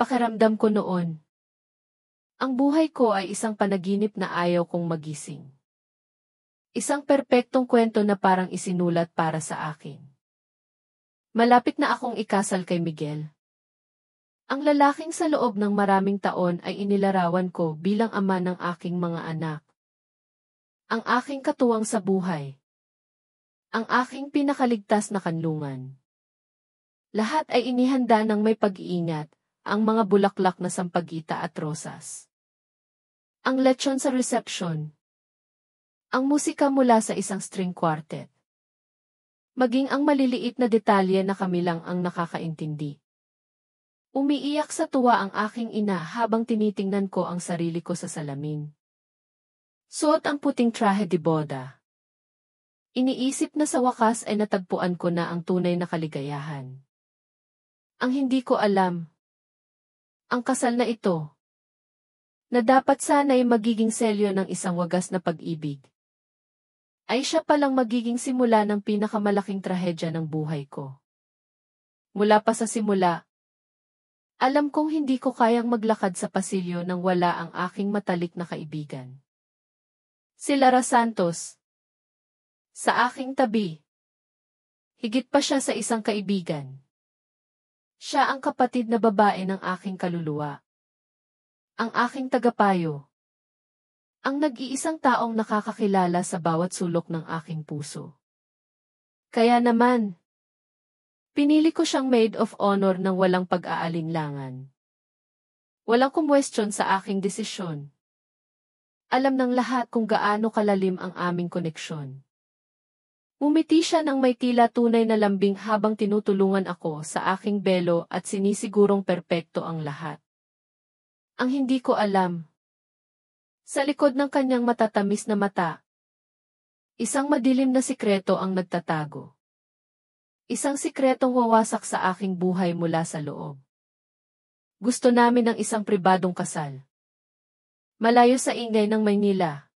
Pakiramdam ko noon. Ang buhay ko ay isang panaginip na ayaw kong magising. Isang perpektong kwento na parang isinulat para sa akin. Malapit na akong ikasal kay Miguel. Ang lalaking sa loob ng maraming taon ay inilarawan ko bilang ama ng aking mga anak. Ang aking katuwang sa buhay. Ang aking pinakaligtas na kanlungan. Lahat ay inihanda ng may pag-iingat, ang mga bulaklak na sampagita at rosas. Ang lechon sa reception. Ang musika mula sa isang string quartet. Maging ang maliliit na detalye na kami lang ang nakakaintindi. Umiiyak sa tuwa ang aking ina habang tinitingnan ko ang sarili ko sa salamin. Suot ang puting trahe de boda. Iniisip na sa wakas ay natagpuan ko na ang tunay na kaligayahan. Ang hindi ko alam. Ang kasal na ito. Na dapat sana'y magiging selyo ng isang wagas na pag-ibig. Ay siya palang magiging simula ng pinakamalaking trahedya ng buhay ko. Mula pa sa simula, alam kong hindi ko kayang maglakad sa pasilyo nang wala ang aking matalik na kaibigan. Si Lara Santos. Sa aking tabi. Higit pa siya sa isang kaibigan. Siya ang kapatid na babae ng aking kaluluwa. Ang aking tagapayo. Ang nag-iisang taong nakakakilala sa bawat sulok ng aking puso. Kaya naman, pinili ko siyang maid of honor ng walang pag-aalinlangan. Walang kumwestiyon sa aking desisyon. Alam ng lahat kung gaano kalalim ang aming koneksyon. Umiti siya ng may tila tunay na lambing habang tinutulungan ako sa aking belo at sinisigurong perpekto ang lahat. Ang hindi ko alam. Sa likod ng kanyang matatamis na mata, isang madilim na sikreto ang nagtatago. Isang sikretong wawasak sa aking buhay mula sa loob. Gusto namin ng isang pribadong kasal. Malayo sa ingay ng Maynila.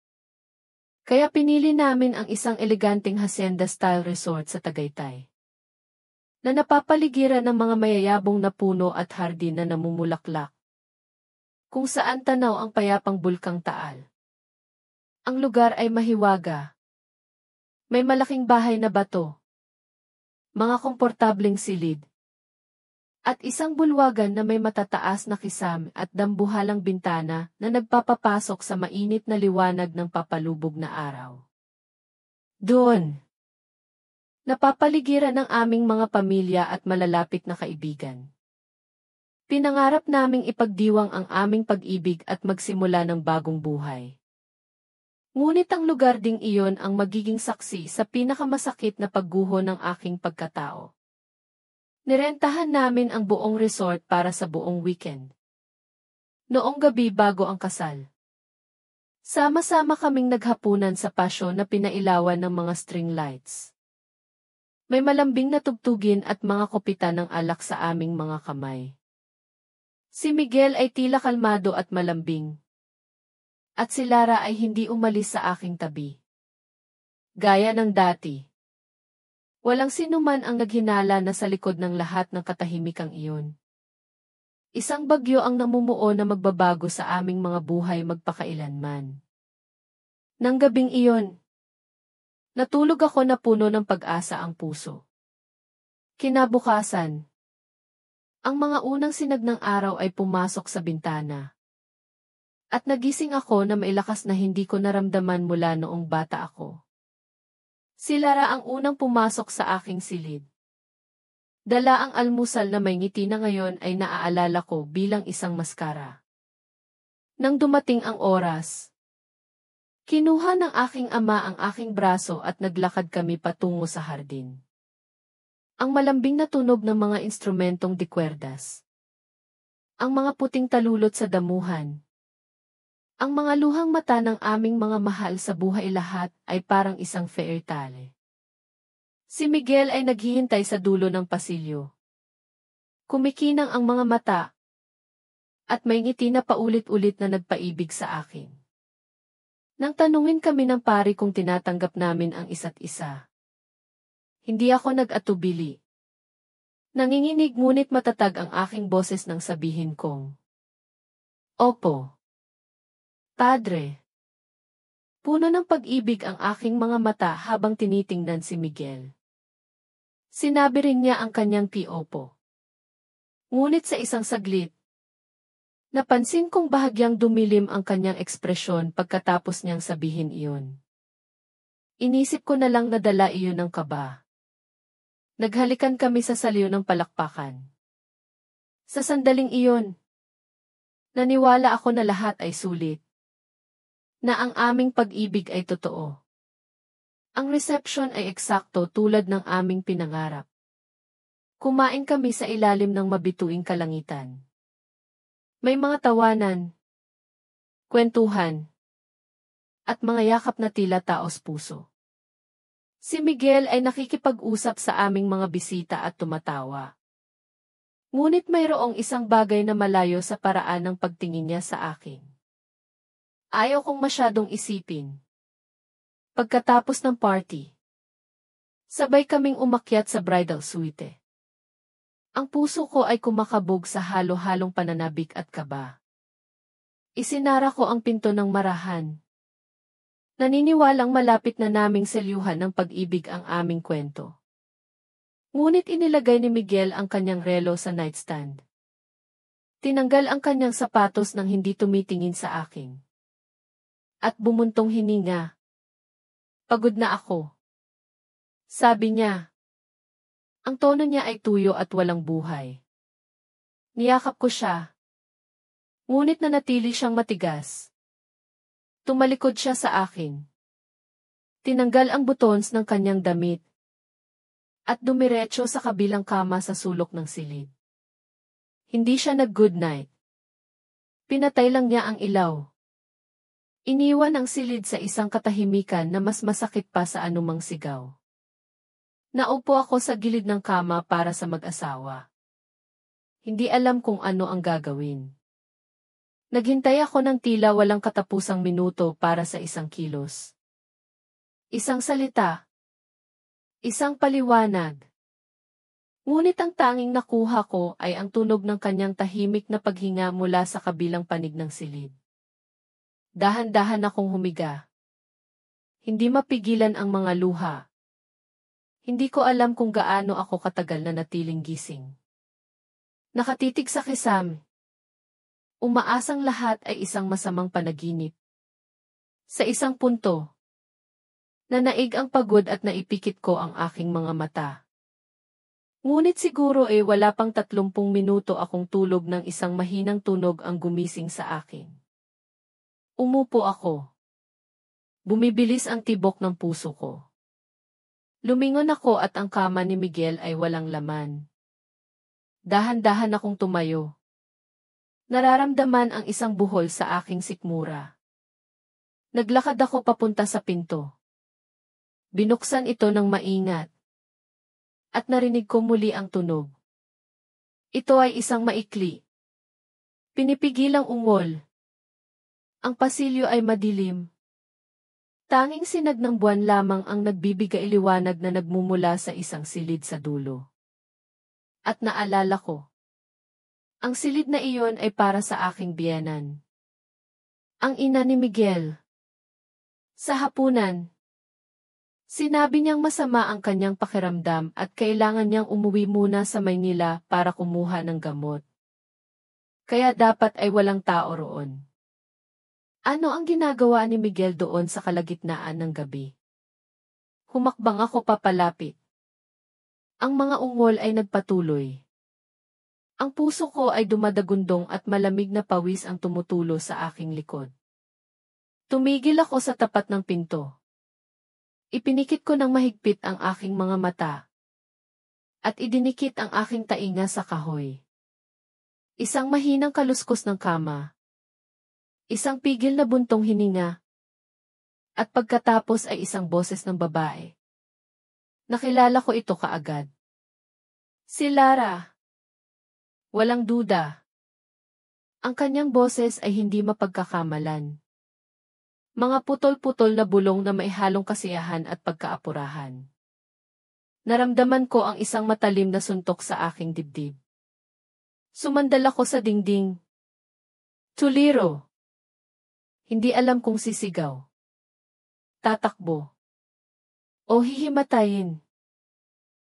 Kaya pinili namin ang isang eleganteng hacienda-style resort sa Tagaytay. Na napapaligiran ng mga mayayabong na puno at hardin na namumulaklak. Kung saan tanaw ang payapang bulkang Taal. Ang lugar ay mahiwaga. May malaking bahay na bato. Mga komportableng silid. At isang bulwagan na may matataas na kisam at dambuhalang bintana na nagpapapasok sa mainit na liwanag ng papalubog na araw. Doon, napapaligiran ng aming mga pamilya at malalapit na kaibigan. Pinangarap naming ipagdiwang ang aming pag-ibig at magsimula ng bagong buhay. Ngunit ang lugar ding iyon ang magiging saksi sa pinakamasakit na pagguho ng aking pagkatao. Nirentahan namin ang buong resort para sa buong weekend. Noong gabi bago ang kasal. Sama-sama kaming naghapunan sa pasyo na pinailawan ng mga string lights. May malambing na tugtugin at mga kopitan ng alak sa aming mga kamay. Si Miguel ay tila kalmado at malambing. At si Lara ay hindi umalis sa aking tabi. Gaya ng dati. Walang sinuman ang naghinala na sa likod ng lahat ng katahimikang iyon. Isang bagyo ang namumuo na magbabago sa aming mga buhay magpakailanman. Nang gabing iyon, natulog ako na puno ng pag-asa ang puso. Kinabukasan, ang mga unang sinag ng araw ay pumasok sa bintana. At nagising ako na may lakas na hindi ko naramdaman mula noong bata ako. Si Lara ang unang pumasok sa aking silid. Dala ang almusal na may ngiti na ngayon ay naaalala ko bilang isang maskara. Nang dumating ang oras, kinuha ng aking ama ang aking braso at naglakad kami patungo sa hardin. Ang malambing na tunog ng mga instrumentong dikwerdas. Ang mga puting talulot sa damuhan. Ang mga luhang mata ng aming mga mahal sa buhay lahat ay parang isang fairy tale. Si Miguel ay naghihintay sa dulo ng pasilyo. Kumikinang ang mga mata. At may ngiti na paulit-ulit na nagpaibig sa akin. Nang tanungin kami ng pari kung tinatanggap namin ang isa't isa. Hindi ako nag-atubili. Nanginginig ngunit matatag ang aking boses nang sabihin kong, Opo. Padre. Puno ng pag-ibig ang aking mga mata habang tinitingnan si Miguel. Sinabi rin niya ang kanyang opo. Ngunit sa isang saglit, napansin kong bahagyang dumilim ang kanyang ekspresyon pagkatapos niyang sabihin iyon. Inisip ko na lang na dala iyon ng kaba. Naghalikan kami sa saliw ng palakpakan. Sa sandaling iyon, naniwala ako na lahat ay sulit. Na ang aming pag-ibig ay totoo. Ang reception ay eksakto tulad ng aming pinangarap. Kumain kami sa ilalim ng mabituing kalangitan. May mga tawanan, kwentuhan, at mga yakap na tila taos puso. Si Miguel ay nakikipag-usap sa aming mga bisita at tumatawa. Ngunit mayroong isang bagay na malayo sa paraan ng pagtingin niya sa akin. Ayaw kong masyadong isipin. Pagkatapos ng party, sabay kaming umakyat sa bridal suite. Ang puso ko ay kumakabog sa halo-halong pananabik at kaba. Isinara ko ang pinto ng marahan. Naniniwalang malapit na naming selyuhan ng pag-ibig ang aming kwento. Ngunit inilagay ni Miguel ang kanyang relo sa nightstand. Tinanggal ang kanyang sapatos nang hindi tumitingin sa akin. At bumuntong hininga. Pagod na ako. Sabi niya. Ang tono niya ay tuyo at walang buhay. Niyakap ko siya. Ngunit nanatili siyang matigas. Tumalikod siya sa akin. Tinanggal ang buttons ng kanyang damit. At dumiretso sa kabilang kama sa sulok ng silid. Hindi siya nag-good night. Pinatay lang niya ang ilaw. Iniwan ang silid sa isang katahimikan na mas masakit pa sa anumang sigaw. Naupo ako sa gilid ng kama para sa mag-asawa. Hindi alam kung ano ang gagawin. Naghintay ako ng tila walang katapusang minuto para sa isang kilos. Isang salita. Isang paliwanag. Ngunit ang tanging nakuha ko ay ang tunog ng kanyang tahimik na paghinga mula sa kabilang panig ng silid. Dahan-dahan akong humiga. Hindi mapigilan ang mga luha. Hindi ko alam kung gaano ako katagal na natiling gising. Nakatitig sa kisame. Umaasang lahat ay isang masamang panaginip. Sa isang punto, nanaig ang pagod at naipikit ko ang aking mga mata. Ngunit siguro wala pang 30 minuto akong tulog ng isang mahinang tunog ang gumising sa akin. Umupo ako. Bumibilis ang tibok ng puso ko. Lumingon ako at ang kama ni Miguel ay walang laman. Dahan-dahan akong tumayo. Nararamdaman ang isang buhol sa aking sikmura. Naglakad ako papunta sa pinto. Binuksan ito ng maingat. At narinig ko muli ang tunog. Ito ay isang maikli. Pinipigilang ungol. Ang pasilyo ay madilim. Tanging sinag ng buwan lamang ang nagbibigay liwanag na nagmumula sa isang silid sa dulo. At naalala ko. Ang silid na iyon ay para sa aking biyenan. Ang ina ni Miguel. Sa hapunan, sinabi niyang masama ang kanyang pakiramdam at kailangan niyang umuwi muna sa Maynila para kumuha ng gamot. Kaya dapat ay walang tao roon. Ano ang ginagawa ni Miguel doon sa kalagitnaan ng gabi? Humakbang ako papalapit. Ang mga ungol ay nagpatuloy. Ang puso ko ay dumadagundong at malamig na pawis ang tumutulo sa aking likod. Tumigil ako sa tapat ng pinto. Ipinikit ko ng mahigpit ang aking mga mata. At idinikit ang aking tainga sa kahoy. Isang mahinang kaluskos ng kama. Isang pigil na buntong hininga. At pagkatapos ay isang boses ng babae. Nakilala ko ito kaagad. Si Lara. Walang duda. Ang kanyang boses ay hindi mapagkakamalan. Mga putol-putol na bulong na may halong kasiyahan at pagkaapurahan. Naramdaman ko ang isang matalim na suntok sa aking dibdib. Sumandal ako sa dingding. Tuliro. Hindi alam kung sisigaw, tatakbo, o hihimatayin.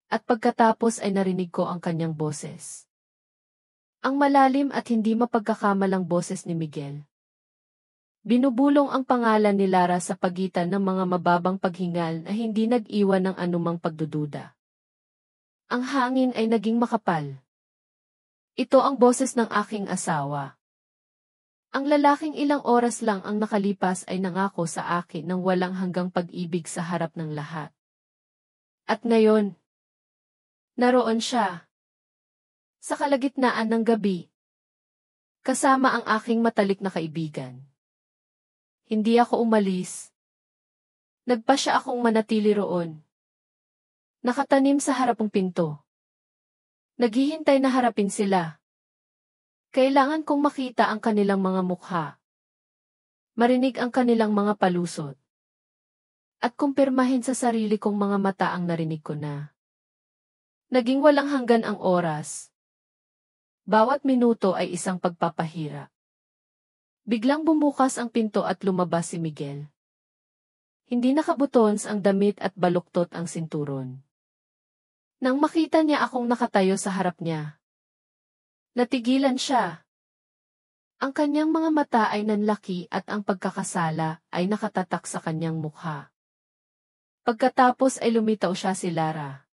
At pagkatapos ay narinig ko ang kanyang boses. Ang malalim at hindi mapagkakamalang boses ni Miguel. Binubulong ang pangalan ni Lara sa pagitan ng mga mababang paghingal na hindi nag-iwan ng anumang pagdududa. Ang hangin ay naging makapal. Ito ang boses ng aking asawa. Ang lalaking ilang oras lang ang nakalipas ay nangako sa akin ng walang hanggang pag-ibig sa harap ng lahat. At ngayon, naroon siya. Sa kalagitnaan ng gabi. Kasama ang aking matalik na kaibigan. Hindi ako umalis. Nagpasya akong manatili roon. Nakatanim sa harapong pinto. Naghihintay na harapin sila. Kailangan kong makita ang kanilang mga mukha. Marinig ang kanilang mga palusot. At kumpirmahin sa sarili kong mga mata ang narinig ko na. Naging walang hanggan ang oras. Bawat minuto ay isang pagpapahirap. Biglang bumukas ang pinto at lumabas si Miguel. Hindi nakabutons ang damit at baluktot ang sinturon. Nang makita niya akong nakatayo sa harap niya, natigilan siya. Ang kanyang mga mata ay nanlaki at ang pagkakasala ay nakatatak sa kanyang mukha. Pagkatapos ay lumitaw siya si Lara.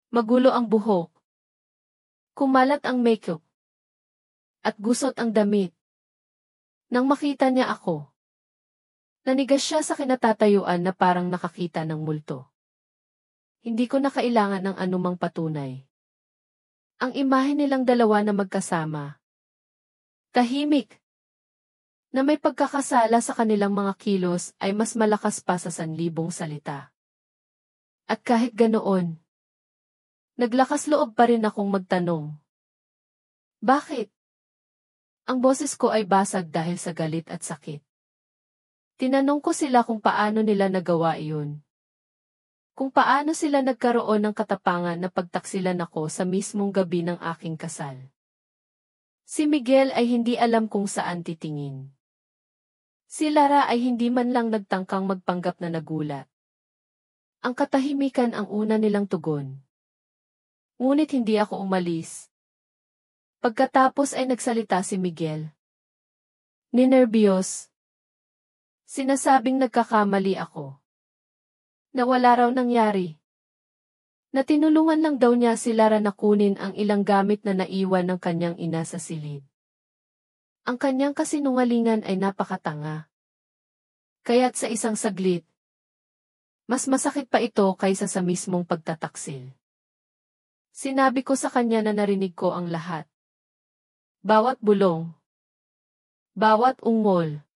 Magulo ang buhok. Kumalat ang makeup. At gusot ang damit. Nang makita niya ako, nanigas siya sa kinatatayuan na parang nakakita ng multo. Hindi ko na kailangan ng anumang patunay. Ang imahe nilang dalawa na magkasama. Tahimik. Na may pagkakasala sa kanilang mga kilos ay mas malakas pa sa 1,000 salita. At kahit ganoon, naglakas loob pa rin akong magtanong. Bakit? Ang boses ko ay basag dahil sa galit at sakit. Tinanong ko sila kung paano nila nagawa iyon. Kung paano sila nagkaroon ng katapangan na pagtaksilan ako sa mismong gabi ng aking kasal. Si Miguel ay hindi alam kung saan titingin. Si Lara ay hindi man lang nagtangkang magpanggap na nagulat. Ang katahimikan ang una nilang tugon. Ngunit hindi ako umalis. Pagkatapos ay nagsalita si Miguel. Ninerbiyos. Sinasabing nagkakamali ako. Na wala raw nangyari. Na tinulungan lang daw niya si Lara na kunin ang ilang gamit na naiwan ng kanyang ina sa silid. Ang kanyang kasinungalingan ay napakatanga. Kaya't sa isang saglit, mas masakit pa ito kaysa sa mismong pagtataksil. Sinabi ko sa kanya na narinig ko ang lahat. Bawat bulong. Bawat ungol.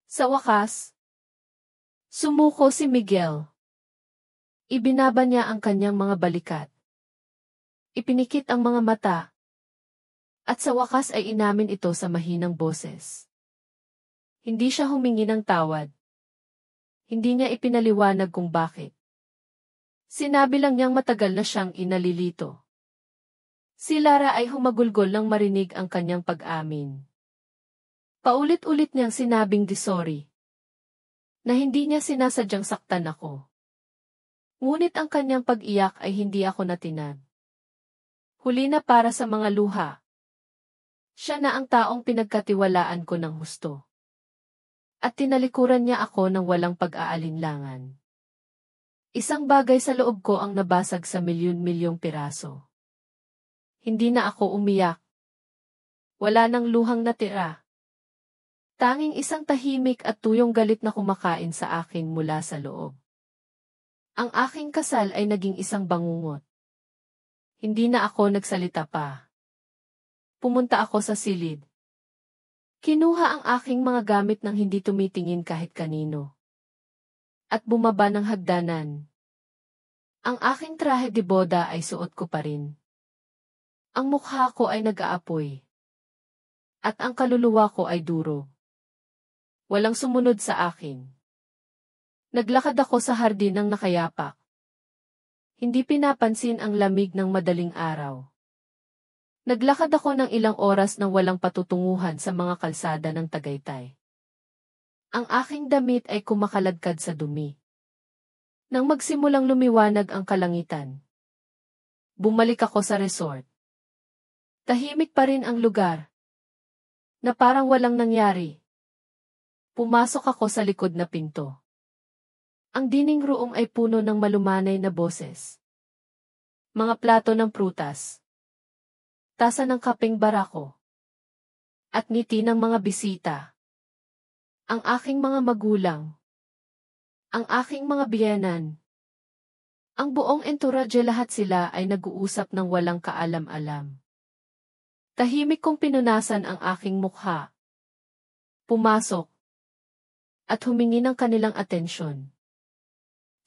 Sa wakas, sumuko si Miguel. Ibinaba niya ang kanyang mga balikat. Ipinikit ang mga mata. At sa wakas ay inamin ito sa mahinang boses. Hindi siya humingi ng tawad. Hindi niya ipinaliwanag kung bakit. Sinabi lang niyang matagal na siyang inalilito. Si Lara ay humagulgol nang marinig ang kanyang pag-amin. Paulit-ulit niyang sinabing sorry. Na hindi niya sinasadyang saktan ako. Ngunit ang kanyang pag-iyak ay hindi ako natinag. Huli na para sa mga luha. Siya na ang taong pinagkatiwalaan ko ng husto. At tinalikuran niya ako ng walang pag-aalinlangan. Isang bagay sa loob ko ang nabasag sa milyon-milyong piraso. Hindi na ako umiyak. Wala nang luhang natira. Tanging isang tahimik at tuyong galit na kumakain sa akin mula sa loob. Ang aking kasal ay naging isang bangungot. Hindi na ako nagsalita pa. Pumunta ako sa silid. Kinuha ang aking mga gamit nang hindi tumitingin kahit kanino. At bumaba ng hagdanan. Ang aking trahe de boda ay suot ko pa rin. Ang mukha ko ay nag-aapoy. At ang kaluluwa ko ay duro. Walang sumunod sa akin. Naglakad ako sa hardin ng nakayapak. Hindi pinapansin ang lamig ng madaling araw. Naglakad ako ng ilang oras nang walang patutunguhan sa mga kalsada ng Tagaytay. Ang aking damit ay kumakaladkad sa dumi. Nang magsimulang lumiwanag ang kalangitan, bumalik ako sa resort. Tahimik pa rin ang lugar, na parang walang nangyari. Pumasok ako sa likod na pinto. Ang dining room ay puno ng malumanay na boses. Mga plato ng prutas, tasa ng kapeng barako, at ngiti ng mga bisita. Ang aking mga magulang, ang aking mga biyenan. Ang buong entourage, lahat sila ay nag-uusap ng walang kaalam-alam. Tahimik kong pinunasan ang aking mukha. Pumasok at humingi ng kanilang atensyon.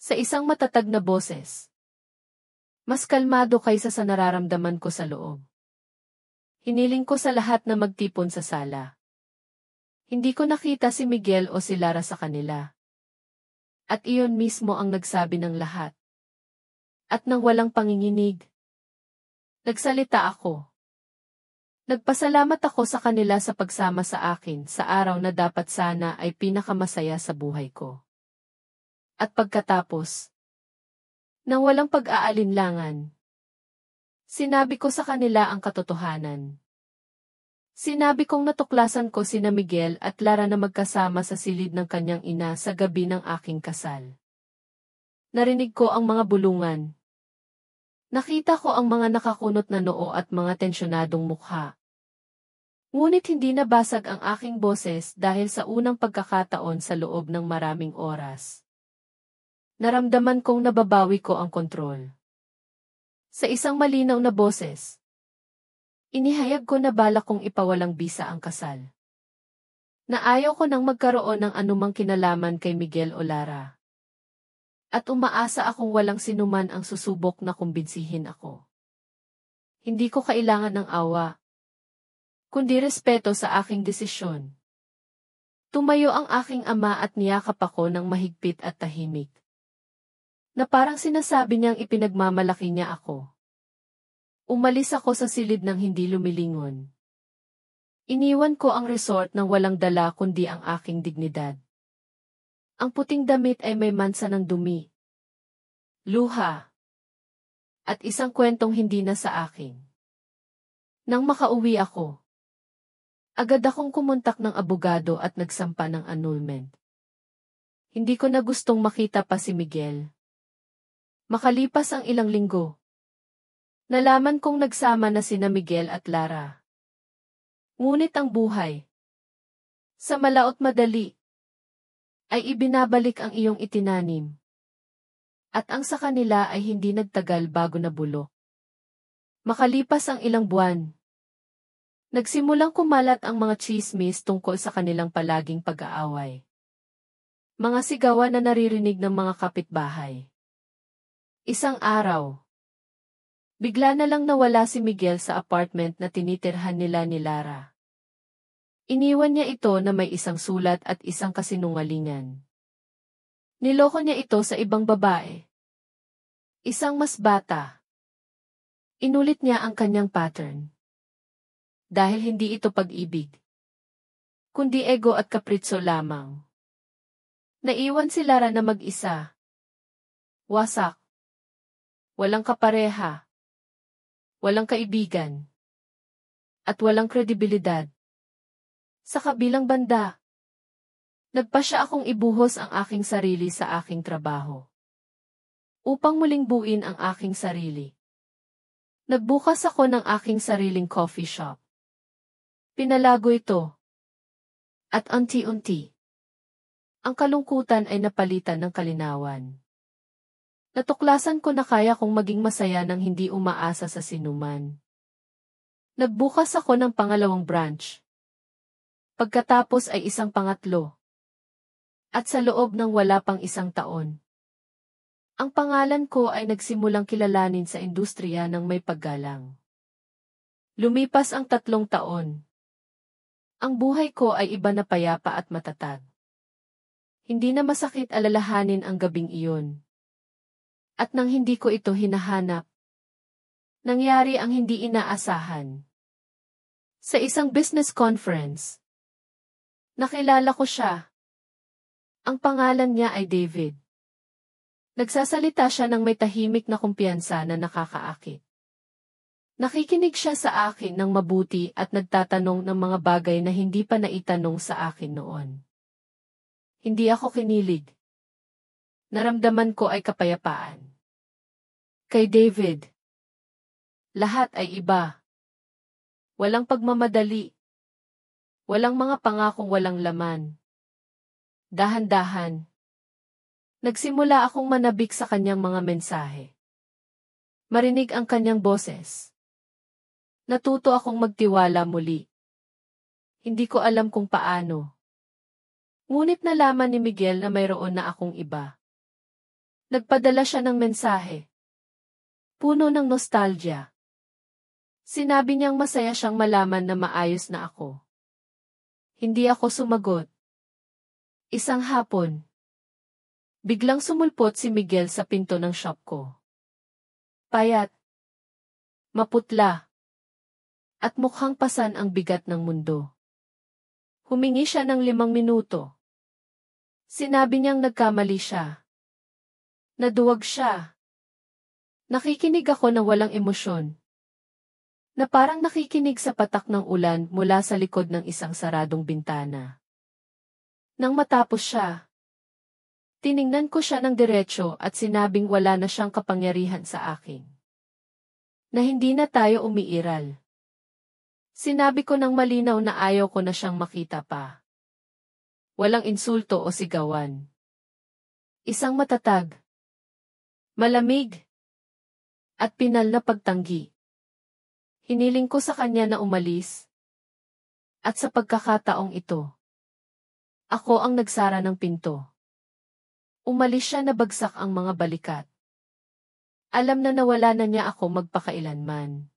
Sa isang matatag na boses. Mas kalmado kaysa sa nararamdaman ko sa loob. Hiniling ko sa lahat na magtipon sa sala. Hindi ko nakita si Miguel o si Lara sa kanila. At iyon mismo ang nagsabi ng lahat. At nang walang panginginig, nagsalita ako. Nagpasalamat ako sa kanila sa pagsama sa akin sa araw na dapat sana ay pinakamasaya sa buhay ko. At pagkatapos, nang walang pag-aalinlangan, sinabi ko sa kanila ang katotohanan. Sinabi kong natuklasan ko sina Miguel at Lara na magkasama sa silid ng kanyang ina sa gabi ng aking kasal. Narinig ko ang mga bulungan. Nakita ko ang mga nakakunot na noo at mga tensyonadong mukha. Ngunit hindi nabasag ang aking boses dahil sa unang pagkakataon sa loob ng maraming oras. Naramdaman kong nababawi ko ang kontrol. Sa isang malinaw na boses, inihayag ko na balak kong ipawalang bisa ang kasal. Na ayaw ko nang magkaroon ng anumang kinalaman kay Miguel o Lara. At umaasa akong walang sinuman ang susubok na kumbinsihin ako. Hindi ko kailangan ng awa, kundi respeto sa aking desisyon. Tumayo ang aking ama at niyakap ako ng mahigpit at tahimik. Na parang sinasabi niyang ipinagmamalaki niya ako. Umalis ako sa silid ng hindi lumilingon. Iniwan ko ang resort nang walang dala kundi ang aking dignidad. Ang puting damit ay may mansa ng dumi, luha, at isang kwentong hindi na sa akin. Nang makauwi ako, agad akong kumontak ng abogado at nagsampa ng annulment. Hindi ko na gustong makita pa si Miguel. Makalipas ang ilang linggo, nalaman kong nagsama na sina Miguel at Lara. Ngunit ang buhay, sa malaot madali, ay ibinabalik ang iyong itinanim. At ang sa kanila ay hindi nagtagal bago nabulok. Makalipas ang ilang buwan, nagsimulang kumalat ang mga tsismis tungkol sa kanilang palaging pag-aaway. Mga sigawan na naririnig ng mga kapitbahay. Isang araw, bigla na lang nawala si Miguel sa apartment na tinitirhan nila ni Lara. Iniwan niya ito na may isang sulat at isang kasinungalingan. Niloko niya ito sa ibang babae. Isang mas bata. Inulit niya ang kanyang pattern. Dahil hindi ito pag-ibig, kundi ego at kapritso lamang. Naiwan si Lara na mag-isa. Wasak. Walang kapareha. Walang kaibigan. At walang kredibilidad. Sa kabilang banda, nagpasya akong ibuhos ang aking sarili sa aking trabaho. Upang muling buuin ang aking sarili. Nagbukas ako ng aking sariling coffee shop. Pinalago ito. At unti-unti, ang kalungkutan ay napalitan ng kalinawan. Natuklasan ko na kaya kong maging masaya nang hindi umaasa sa sinuman. Nagbukas ako ng pangalawang branch. Pagkatapos ay isang pangatlo. At sa loob ng wala pang isang taon, ang pangalan ko ay nagsimulang kilalanin sa industriya ng may paggalang. Lumipas ang 3 taon. Ang buhay ko ay iba na payapa at matatag. Hindi na masakit alalahanin ang gabing iyon. At nang hindi ko ito hinahanap, nangyari ang hindi inaasahan. Sa isang business conference, nakilala ko siya. Ang pangalan niya ay David. Nagsasalita siya ng may tahimik na kumpiyansa na nakakaakit. Nakikinig siya sa akin ng mabuti at nagtatanong ng mga bagay na hindi pa naitanong sa akin noon. Hindi ako kinilig. Naramdaman ko ay kapayapaan. Kay David, lahat ay iba. Walang pagmamadali. Walang mga pangakong walang laman. Dahan-dahan. Nagsimula akong manabik sa kanyang mga mensahe. Marinig ang kanyang boses. Natuto akong magtiwala muli. Hindi ko alam kung paano. Ngunit nalaman ni Miguel na mayroon na akong iba. Nagpadala siya ng mensahe. Puno ng nostalgia. Sinabi niyang masaya siyang malaman na maayos na ako. Hindi ako sumagot. Isang hapon, biglang sumulpot si Miguel sa pinto ng shop ko. Payat, maputla, at mukhang pasan ang bigat ng mundo. Humingi siya ng 5 minuto. Sinabi niyang nagkamali siya. Naduwag siya. Nakikinig ako na walang emosyon. Na parang nakikinig sa patak ng ulan mula sa likod ng isang saradong bintana. Nang matapos siya, tiningnan ko siya ng diretsyo at sinabing wala na siyang kapangyarihan sa akin. Na hindi na tayo umiiral. Sinabi ko ng malinaw na ayaw ko na siyang makita pa. Walang insulto o sigawan. Isang matatag, malamig, at pinal na pagtanggi. Hiniling ko sa kanya na umalis. At sa pagkakataong ito, ako ang nagsara ng pinto. Umalis siya na bagsak ang mga balikat. Alam na nawala na niya ako magpakailanman.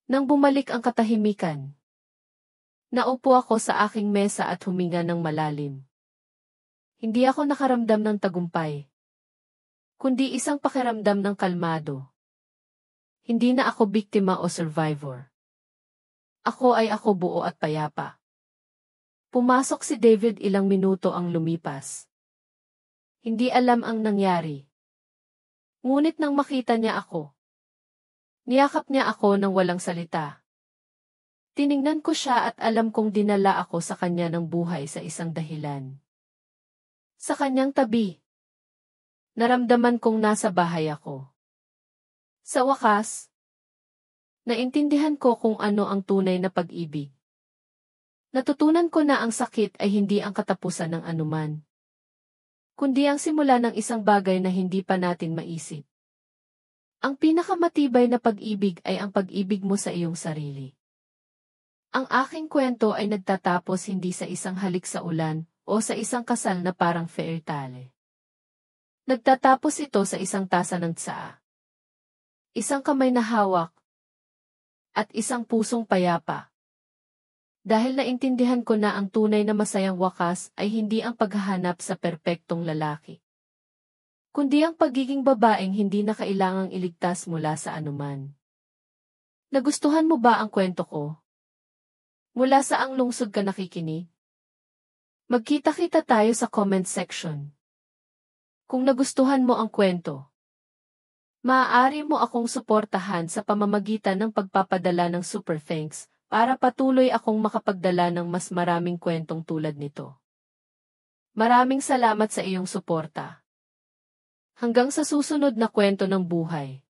Nang bumalik ang katahimikan, naupo ako sa aking mesa at huminga ng malalim. Hindi ako nakaramdam ng tagumpay, kundi isang pakiramdam ng kalmado. Hindi na ako biktima o survivor. Ako ay ako buo at payapa. Pumasok si David, ilang minuto ang lumipas. Hindi alam ang nangyari. Ngunit nang makita niya ako, niyakap niya ako nang walang salita. Tiningnan ko siya at alam kong dinala ako sa kanya ng buhay sa isang dahilan. Sa kanyang tabi, naramdaman kong nasa bahay ako. Sa wakas, naintindihan ko kung ano ang tunay na pag-ibig. Natutunan ko na ang sakit ay hindi ang katapusan ng anuman, kundi ang simula ng isang bagay na hindi pa natin maisip. Ang pinakamatibay na pag-ibig ay ang pag-ibig mo sa iyong sarili. Ang aking kwento ay nagtatapos hindi sa isang halik sa ulan o sa isang kasal na parang fairy tale. Nagtatapos ito sa isang tasa ng tsaa, isang kamay na hawak, at isang pusong payapa. Dahil naintindihan ko na ang tunay na masayang wakas ay hindi ang paghahanap sa perpektong lalaki, kundi ang pagiging babaeng hindi na kailangang iligtas mula sa anuman. Nagustuhan mo ba ang kwento ko? Mula saang lungsod ka nakikinig? Magkita-kita tayo sa comment section. Kung nagustuhan mo ang kwento, maaari mo akong suportahan sa pamamagitan ng pagpapadala ng super thanks para patuloy akong makapagdala ng mas maraming kwentong tulad nito. Maraming salamat sa iyong suporta. Hanggang sa susunod na kwento ng buhay.